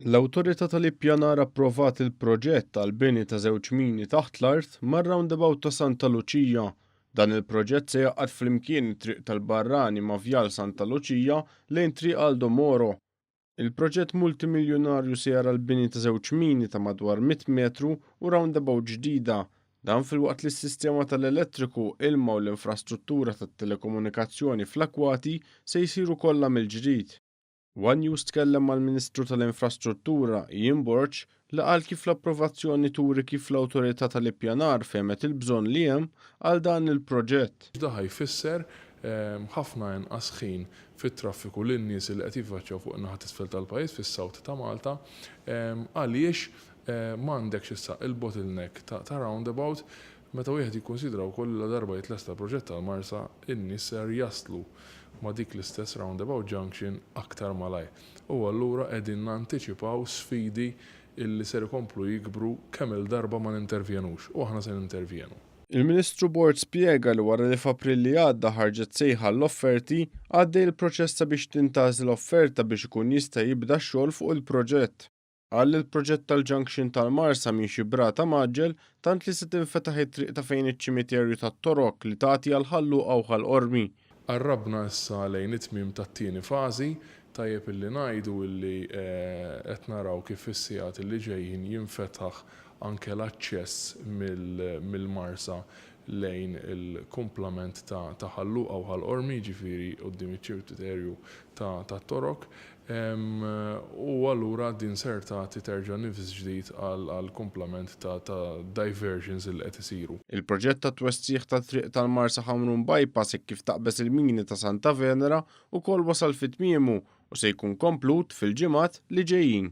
L-Awtorità tal-Ippjanar approvat il-proġett tal-bini ta' żewġ mini taħt l-art mar-roundabout ta' Santa Lucia. Dan il-proġett se jaqgħad flimkien it-triq tal-Barrani ma' Vjal Santa Lucia lejn triq Aldo Moro. Il-proġett multimiljonarju se jara l-bini ta' żewġ mini ta' madwar 100 metru u roundabout ġdida. Dan filwaqt li s-sistema tal-elettriku, ilma u l-infrastruttura tat-telekomunikazzjoni fl-akwati se jsiru kollha mill-ġdid. One News tkellem mal-Ministru tal-Infrastruttura Ian Borch li qal kif l-approvazzjoni turi kif l-Awtorità tal-Ippjanar femet il-bżonn li hemm għal dan il-proġett. Da jfisser ħafna inqas ħin fit-traffiku lin-nies li qed jivvaċċaw fuq in-naħa t'isfel tal-pajjiż fis-sawt ta' Malta għaliex m'għandekx issa il-bottleneck ta' roundabout meta wieħed jikkunsidra wkoll la darba jitlesta proġett tal-Marsa in-nies ser jaslu ma' dik l-istess roundabout junction aktar malaj. U allura qegħdin nantiċipaw sfidi illi ser ikomplu jikbru kemm il-darba ma nintervjenux u aħna se nintervjenu. Il-Ministru Borch spjega li wara li f'April li għadda ħarġet sejħa l-offerti għaddej il-proċess biex tintaż l-offerta biex ikun jista' jibda x-xogħol fuq il-proġett. Qal li l-proġett tal-junction tal-Marsa mixi brata maġġel tant li se tinfetaħ it-triq ta' fejn iċ-ċimiterju tat-Torok li tagħti għal Ħalluqa u Ħall-Qormi. Qarrabna issa lejn it-tmiem tat-tieni fażi, tajjeb illi ngħidu illi qed naraw kif is-sigħat illi ġejjin jinfetaħ anke l-aċċess mill-Marsa lejn il-kumplament ta' Ħalluqa u Ħall-Qormi, ġifieri quddiem iċ-ċimiterju tat-Torok. U allura din ser tagħti terġa' nifs ġdid għall kumplament ta' diversions li qed isiru. Il-proġett ta' twessieħ ta' triq tal-Marsa Ħamrun bypass kif taqbes il-mini ta' Santa Venera ukoll wasal fit-tmiemu u se jkun komplut fil-ġimgħat li ġejjin.